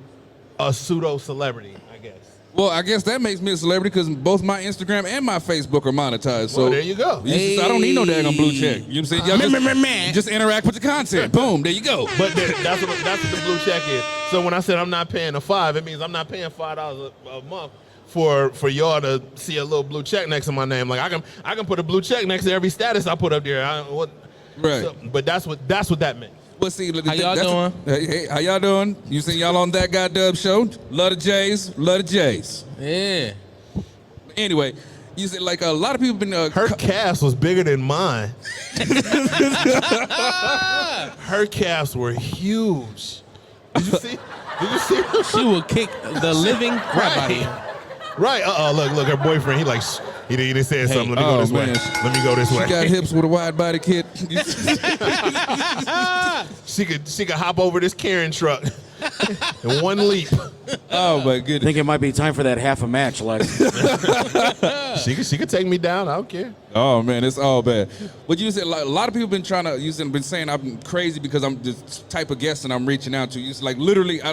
a pseudo celebrity, I guess. Well, I guess that makes me a celebrity because both my Instagram and my Facebook are monetized. So Well, there you go. I don't need no daggone blue check. You know what I'm saying? Y'all just interact with the content. Boom, there you go. But that's what the blue check is. So when I said I'm not paying the $5, it means I'm not paying $5 a month for y'all to see a little blue check next to my name. Like I can put a blue check next to every status I put up there. Right. But that's what that meant. Well, see, How y'all doing? Hey, how y'all doing? You seen y'all on That Guy Dub show? Love the Jays. Love the Jays. Yeah. Anyway, you said like a lot of people been Her calves was bigger than mine. Her calves were huge. Did you see? She will kick the living crap out of you. Right. Look, her boyfriend. He like. He didn't say something. Let me go this way. Let me go this way. She got hips with a wide body kit. She could hop over this Karen truck in one leap. Oh my I goodness. think it might be time for that half a match, Lex. She could take me down. I don't care. Oh man, it's all bad. But you said like, a lot of people been been saying I'm crazy because I'm the type of guest and I'm reaching out to. You like literally, I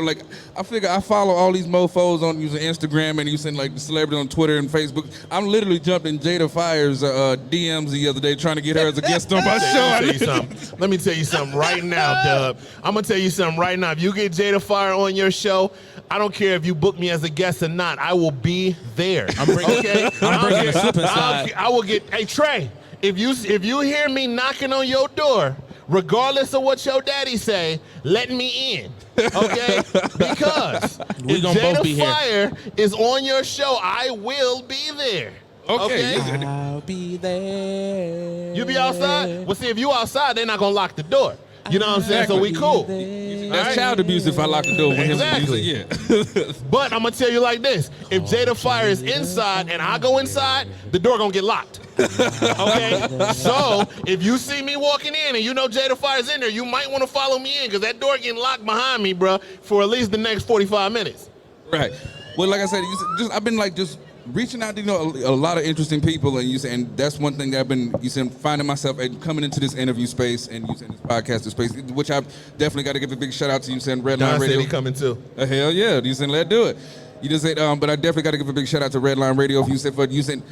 figure I follow all these mofos on using Instagram and using like the celebrities on Twitter and Facebook. I'm literally jumped in Jada Fire's DMs the other day trying to get her as a guest on my show. Let me tell you something right now, Dub. I'm gonna tell you something right now. If you get Jada Fire on your show, I don't care if you book me as a guest or not. I will be there. I'm bringing the slip inside. I will get. Hey Trey, if you hear me knocking on your door, regardless of what your daddy say, let me in. Okay? Because We if gonna both Jada be here. Fire is on your show, I will be there. Okay. I'll be there. You be outside? Well, see, if you outside, they're not gonna lock the door. You know what I'm saying? So we cool. That's child abuse if I lock the door with Exactly. him. Yeah. But I'm gonna tell you like this: if Jada Fire is inside and I go inside, the door gonna get locked. Okay? So if you see me walking in and you know Jada Fire's in there, you might want to follow me in because that door getting locked behind me, bro, for at least the next 45 minutes. Right. Well, like I said, I've been like just reaching out to a lot of interesting people, and that's one thing that I've been finding myself and coming into this interview space and using this podcast space, which I've definitely got to give a big shout out to you saying Redline Don Radio. said he coming too. Hell yeah, you said let's do it. You just said, but I definitely got to give a big shout out to Redline Radio. If you said blessing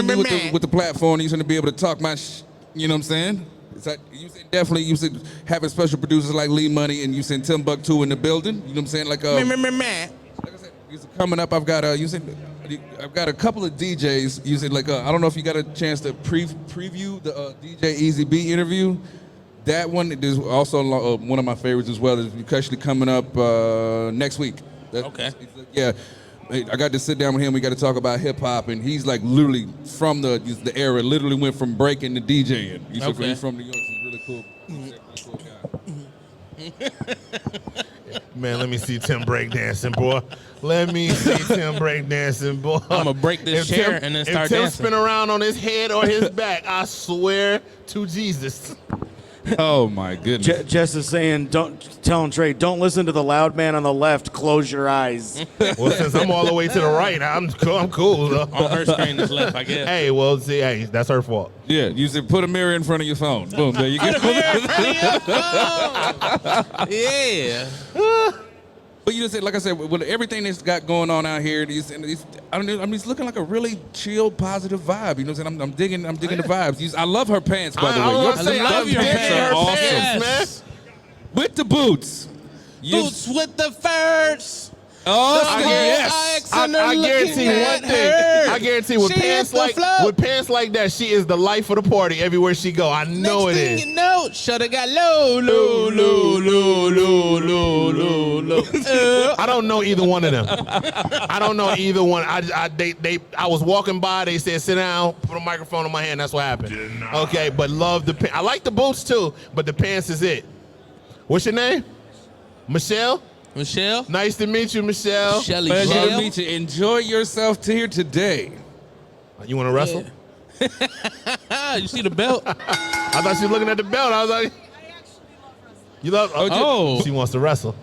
me with the platform, you said to be able to talk my, you know what I'm saying? It's like, you said definitely, you said having special producers like Lee Money and you said Timbuktu in the building. You know what I'm saying? Like like I said, coming up, I've got I've got a couple of DJs. You said like I don't know if you got a chance to preview the DJ Easy B interview. That one is also one of my favorites as well. It's actually coming up next week. Okay. Yeah. I got to sit down with him. We got to talk about hip hop, and he's like literally from the era. Literally went from breaking to DJing. He's from New York. So he's really cool. Man, let me see Tim breakdancing, boy. Let me see Tim breakdancing, boy. I'm gonna break this chair and then start if Tim dancing. spin around on his head or his back, I swear to Jesus. Oh my goodness. Jess is saying, telling Trey, don't listen to the loud man on the left. Close your eyes. Well, since I'm all the way to the right, I'm cool. Though. On her screen is left, I guess. Hey, well, see, hey, that's her fault. Yeah, you said put a mirror in front of your phone. Boom, there you go. Yeah. But you just said, like I said, with everything that's got going on out here, it's looking like a really chill, positive vibe. You know what I'm saying? I'm digging the vibes. I love her pants, by the way. I love your pants. Are awesome. Yes. With the boots. Boots with the furs. Oh, yes. I guarantee one thing. I guarantee with pants like that, she is the life of the party everywhere she go. I know Next it thing is. you know, shoulda got low. I don't know either one of them. I don't know either one. I was walking by. They said, sit down, put a microphone in my hand. That's what happened. Okay, but love the pants. I like the boots too, but the pants is it. What's your name? Michelle? Michelle? Nice to meet you, Michelle. Shelly Pleasure Shell. to meet you. Enjoy yourself here today. You want to wrestle? You see the belt? I thought she was looking at the belt. I was like, you love? Oh. She wants to wrestle.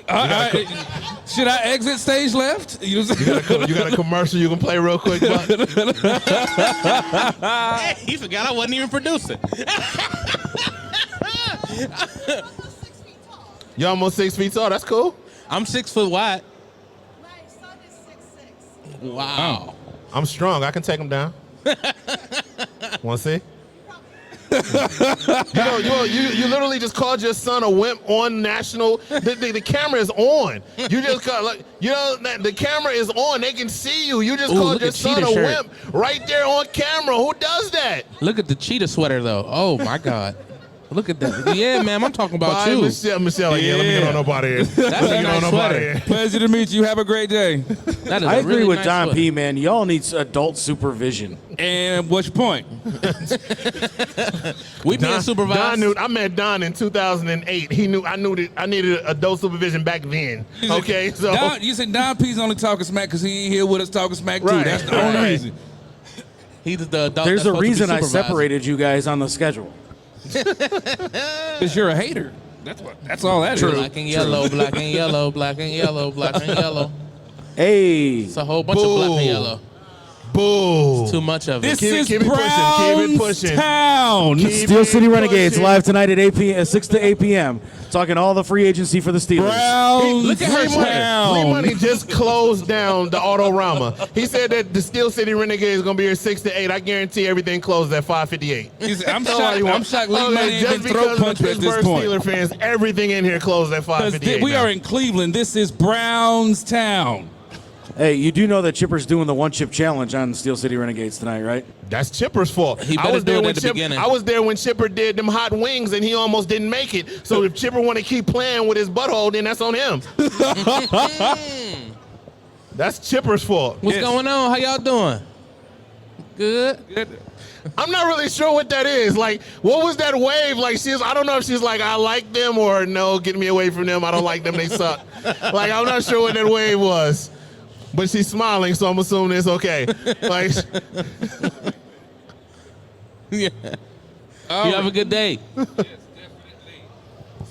Should I exit stage left? You got a commercial you can play real quick, bud? Hey, he forgot I wasn't even producing. You're almost 6 feet tall. That's cool. I'm 6 foot wide. My son is 6'6". Wow. I'm strong. I can take him down. Want to see? you literally just called your son a wimp on national. The camera is on. You just call, the camera is on. They can see you. You just called your son a wimp right there on camera. Who does that? Look at the cheetah sweater though. Oh my God. Look at that. Yeah, man, I'm talking about you. Michelle, yeah, let me get on up out of here. That's a nice sweater. Pleasure to meet you. Have a great day. That is I a agree really with nice Don sweater. P, man. Y'all need adult supervision. And what's your point? We being supervised. I met Don in 2008. He knew I needed adult supervision back then. Okay, so You said Don P's only talking smack because he ain't here with us talking smack too. Right, That's the only right. reason. He's the adult. There's that's a supposed to be reason I supervised. separated you guys on the schedule. Because you're a hater. That's all that is. Black and yellow, black and yellow, black and yellow, black and yellow. Hey. It's a whole bunch of black and yellow. boo. It's too much of it. This is keep it pushing, keep it pushing. Brownstown. Keep Steel it City Renegades pushing. live tonight at 6 to 8 p.m. Talking all the free agency for the Steelers. Look at her Brownstown. Lee Money just closed down the Autorama. He said that the Steel City Renegades is going to be here 6 to 8. I guarantee everything closes at 5:58. I'm shocked Lee Money ain't just been throat because of punched the at this Pittsburgh point. Steelers fans, everything in here closes at 5:58. We now. are in Cleveland. This is Brownstown. Hey, you do know that Chipper's doing the one-chip challenge on Steel City Renegades tonight, right? That's Chipper's fault. He better do it at the beginning. I was there when Chipper did them hot wings, and he almost didn't make it. So if Chipper want to keep playing with his butthole, then that's on him. That's Chipper's fault. What's going on? How y'all doing? Good. I'm not really sure what that is. Like, what was that wave? Like, I don't know if she's like, I like them, or no, get me away from them. I don't like them. They suck. Like, I'm not sure what that wave was. But she's smiling, so I'm assuming it's okay. Like, Yeah. You have a good day. Yes, definitely.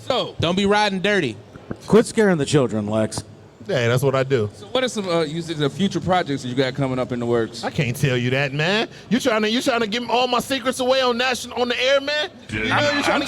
So Don't be riding dirty. Quit scaring the children, Lex. hey, that's what I do. what are some future projects that you got coming up in the works? I can't tell you that, man. You trying to give all my secrets away on the air, man? You know, you I'm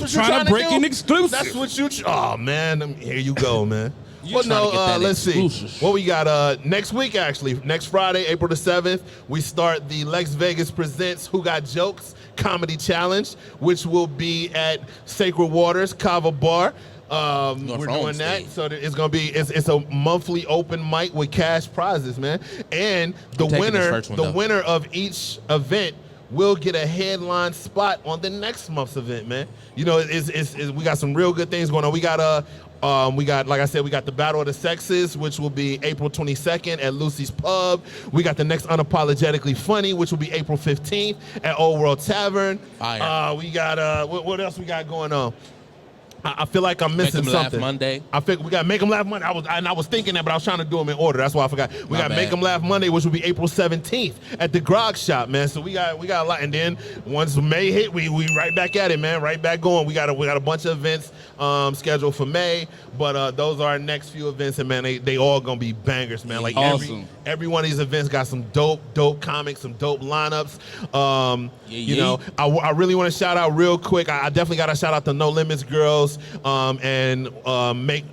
trying to break an exclusive. That's what you. Oh man, here you go, man. Well, trying to get that let's see. exclusive. What we got next week, actually. Next Friday, April the 7th, we start the Lex Vegas Presents Who Got Jokes Comedy Challenge, which will be at Sacred Waters Kava Bar. We're doing that. State. So it's going to be, it's a monthly open mic with cash prizes, man. And the taking this first one, though. winner of each event will get a headline spot on the next month's event, man. You know, we got some real good things going on. We got like I said, we got the Battle of the Sexes, which will be April 22nd at Lucy's Pub. We got the next Unapologetically Funny, which will be April 15th at Old World Tavern. We got what else we got going on? I feel like I'm missing something. Laugh Monday. I think we got Make 'em Laugh Monday. I was thinking that, but I was trying to do them in order. That's why I forgot. We got Make 'em Laugh Monday, which will be April 17th at the Grog Shop, man. So we got a lot. And then once May hit, we right back at it, man. Right back going. We got a bunch of events scheduled for May, but those are our next few events, and man, they all gonna be bangers, man. Like awesome. every one of these events got some dope comics, some dope lineups. You know, I really want to shout out real quick. I definitely got to shout out the No Limits girls and make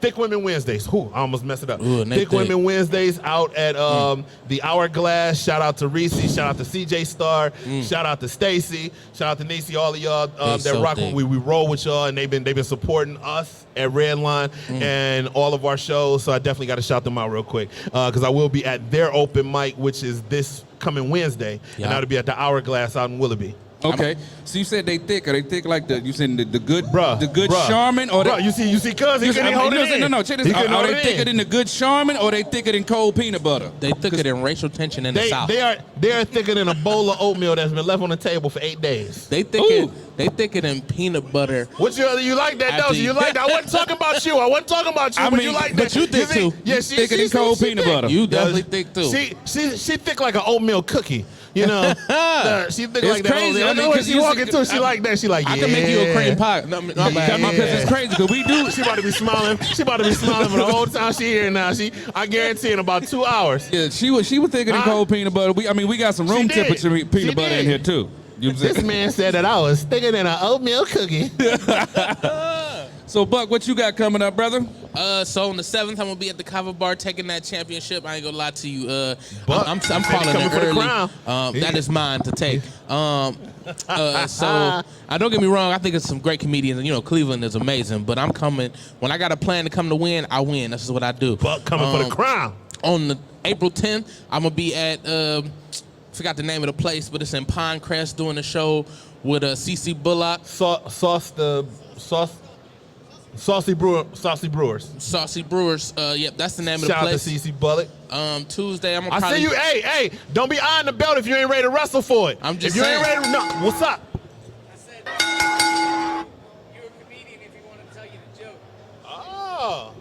Thick Women Wednesdays. I almost messed it up. Thick Women Wednesdays out at the Hourglass. Shout out to Reese. Shout out to CJ Star. Shout out to Stacy. Shout out to Niecy. All of y'all that rock. We roll with y'all, and they've been supporting us at Redline and all of our shows. So I definitely got to shout them out real quick because I will be at their open mic, which is this coming Wednesday, and that'll be at the Hourglass out in Willoughby. Okay, so you said they thick. Are they thick like you said the good, the good bruh, Charmin, or you see, cuz he couldn't hold it in. No, check this out. Are they thicker than the good Charmin, or they thicker than cold peanut butter? They thicker than racial tension in the South. They are thicker than a bowl of oatmeal that's been left on the table for 8 days. They thicker than peanut butter. You like that though? You like that? I wasn't talking about you. But you like that. But you thick too. Yeah, thicker than cold peanut butter. You definitely thick too. She thick like an oatmeal cookie. You know, she think like that. Crazy. I know when she walk into, she like that. She like, I can make you a cream pie. No, because it's crazy because we do. She about to be smiling. She about to be smiling for the whole time she here now. I guarantee in about 2 hours. Yeah, she was thicker than cold peanut butter. We got some room temperature peanut butter in here too. This man said that I was thicker than an oatmeal cookie. So, Buck, what you got coming up, brother? So on the 7th, I'm gonna be at the Kava Bar taking that championship. I ain't gonna lie to you. I'm calling it early. That is mine to take. So don't get me wrong. I think it's some great comedians. You know, Cleveland is amazing. But I'm coming. When I got a plan to come to win, I win. That's just what I do. Buck coming for the crown. On the April 10th, I'm gonna be at. Forgot the name of the place, but it's in Pinecrest doing a show with CC Bullock. Saucy Brewers. Saucy Brewers. Yep, that's the name of the place. Shout out to CC Bullock. Tuesday, I'm gonna I see you. Hey, don't be eyeing the belt if you ain't ready to wrestle for it. I'm just if you saying. ain't ready to, no, what's up? I said, you're a comedian if you want to tell you the joke. Oh,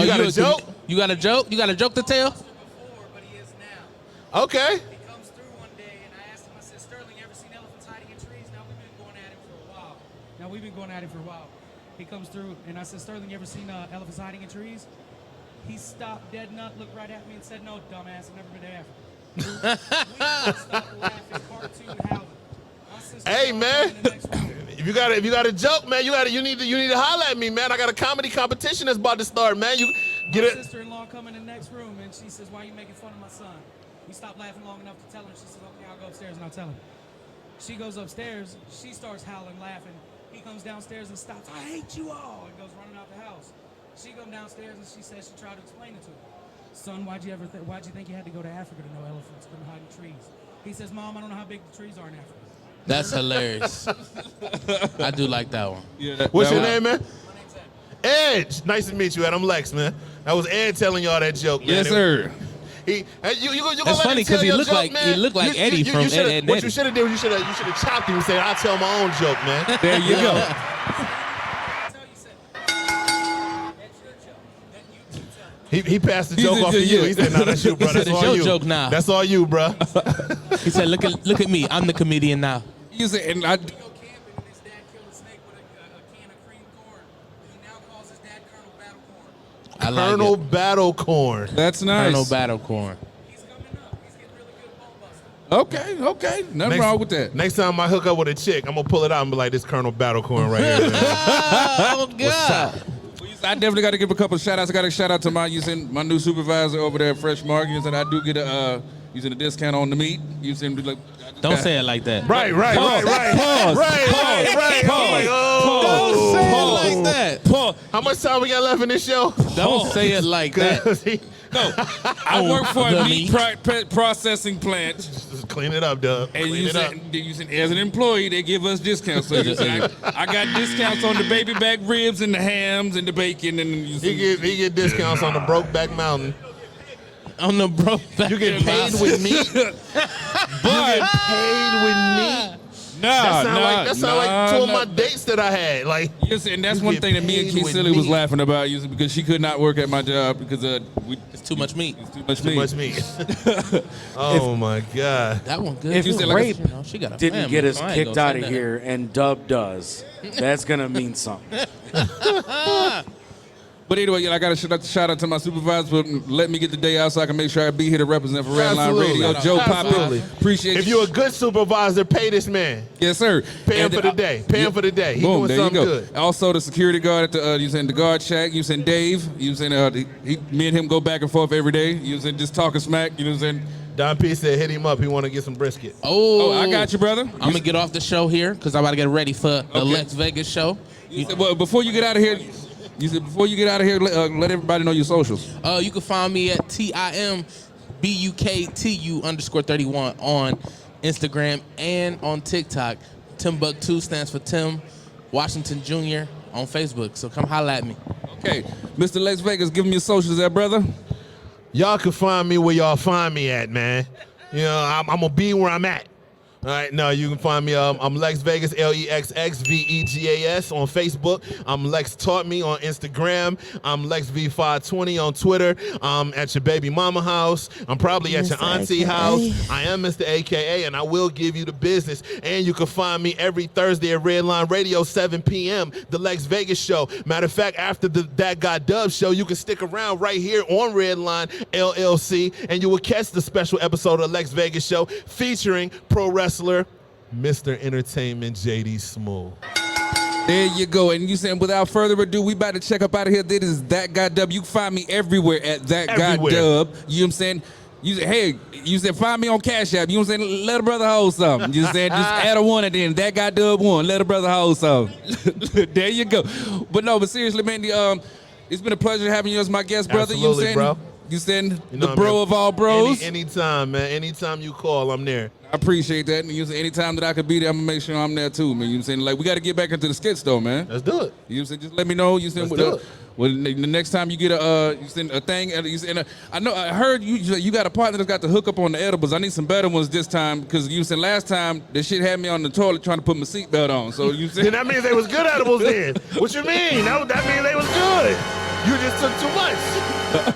you got a joke? You got a joke? You got a joke to tell? Before, but he is now. Okay. He comes through one day, and I asked him, I said, Sterling, you ever seen elephants hiding in trees? Now, we've been going at him for a while. He comes through, and I said, Sterling, you ever seen elephants hiding in trees? He stopped dead nut, looked right at me, and said, no, dumbass, I've never been to Africa. We stopped laughing, cartoon howling. Hey, man. If you got a joke, man, you need to holler at me, man. I got a comedy competition that's about to start, man. You get it. My sister-in-law come in the next room, and she says, why are you making fun of my son? We stopped laughing long enough to tell her. She says, okay, I'll go upstairs and I'll tell him. She goes upstairs. She starts howling, laughing. He comes downstairs and stops. I hate you all. And goes running out the house. She comes downstairs and she says she tried to explain it to him. Son, why'd you think you had to go to Africa to know elephants couldn't hide in trees? He says, Mom, I don't know how big the trees are in Africa. That's hilarious. I do like that one. Yeah, what's your name, man? My name's Ed. Edge. Nice to meet you, Ed. I'm Lex, man. That was Ed telling y'all that joke, man. Yes, sir. That's funny because he looked like Eddie from Ed, Ed, and What Eddie. you should have done, you should have chopped him and said, I'll tell my own joke, man. There you go. He passed the joke off to you. He said, "No, that's you, bro. That's all you. Joke now. That's all you, bro." He said, "Look at me. I'm the comedian now." You said, and We go camping, and his dad killed a snake with a can of cream corn. He now calls his dad Colonel Battlecorn. I like Colonel it. Battlecorn. that's nice. Colonel Battlecorn. He's coming up. He's getting really good ball buster. Okay. Nothing wrong with that. Next time I hook up with a chick, I'm gonna pull it out and be like, "This Colonel Battlecorn right here." Man. Oh God. I definitely got to give a couple of shout outs. I got to shout out to my new supervisor over there at Fresh Market. And I do get using a discount on the meat. Don't say it like that. Right. Pause. Don't say it like that. Pause. How much time we got left in this show? Don't say it like that. No, I work for a meat processing plant. Just clean it up, Dub. And clean it up. As an employee, they give us discounts. So I got discounts on the baby back ribs and the hams and the bacon. And he get discounts on the Brokeback Mountain. On the Brokeback. You get paid with meat. You get paid with meat. That sound like two of my dates that I had. Like, yes, and that's one thing that me and Keith Silly was laughing about, because she could not work at my job because it's too much meat. It's too much meat. Oh my God, that one good. If Rape she got a didn't family, get us so I ain't kicked gonna out say of nothing. here, and Dub does, that's gonna mean something. But anyway, I got to shout out to my supervisor for letting me get the day out so I can make sure I be here to represent for Redline Radio. Joe Poppin, appreciate you. If you're a good supervisor, pay this man. Yes, sir. Pay him for the day. Pay him for the day. He doing something good. Also, the security guard at the you saying the guard shack. You saying Dave. You saying me and him go back and forth every day. You saying just talking smack. You know what I'm saying. Don P said hit him up. He want to get some brisket. Oh, I got you, brother. I'm gonna get off the show here because I'm about to get ready for the Lex Vegas show. Well, before you get out of here. You said before you get out of here, let everybody know your socials. You can find me at TIMBUKTU_31 on Instagram and on TikTok. Timbuk2 stands for Tim Washington Jr. on Facebook. So come holla at me. Okay, Mr. Lex Vegas, give me your socials there, brother. Y'all can find me where y'all find me at, man. You know, I'm gonna be where I'm at. All right, now you can find me. I'm Lex Vegas, LEXXVEGAS on Facebook. I'm Lex Taught Me on Instagram. I'm LexV520 on Twitter. I'm at your baby mama house. I'm probably at your auntie house. I am Mr. AKA, and I will give you the business. And you can find me every Thursday at Redline Radio, 7 p.m., the Lex Vegas show. Matter of fact, after the That Got Dub show, you can stick around right here on Redline LLC, and you will catch the special episode of the Lex Vegas show featuring pro wrestler Mr. Entertainment JD Smooth. There you go. And you saying without further ado, we about to check up out of here. This is That Got Dub. You can find me everywhere at That Got Dub. You know what I'm saying? You say, hey, you said find me on Cash App. You know what I'm saying? Let a brother hold something. You saying just add a one and then That Got Dub one. Let a brother hold something. There you go. But seriously, man, it's been a pleasure having you as my guest, brother. Absolutely, you saying, bro. You saying the bro of all bros? Anytime, man. Anytime you call, I'm there. I appreciate that. And you say anytime that I could be there, I'm gonna make sure I'm there too, man. You know what I'm saying? Like, we got to get back into the skits though, man. Let's do it. You know what I'm saying? Just let me know. You saying well, the next time you get a thing, I know I heard you got a partner that's got the hook up on the edibles. I need some better ones this time because you said last time that shit had me on the toilet trying to put my seatbelt on. So you said then that means they was good edibles then. What you mean? That means they was good. You just took too much.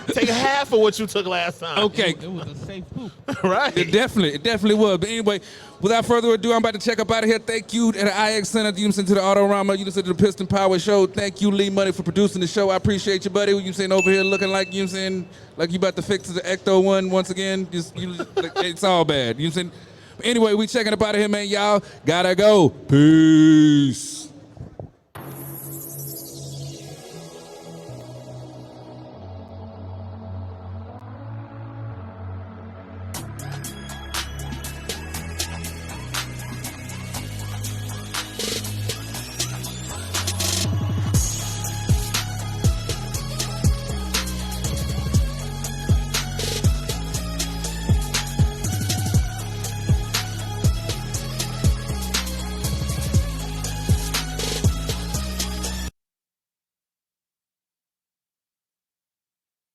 Take half of what you took last time. Okay. It was a safe poop. Right. It definitely was. But anyway, without further ado, I'm about to check up out of here. Thank you to the IX Center. You listen to the Autorama. You listen to the Piston Power Show. Thank you, Lee Money, for producing the show. I appreciate you, buddy. You saying over here looking like you saying like you about to fix the Ecto one once again. It's all bad. You saying. Anyway, we checking up out of here, man. Y'all gotta go. Peace.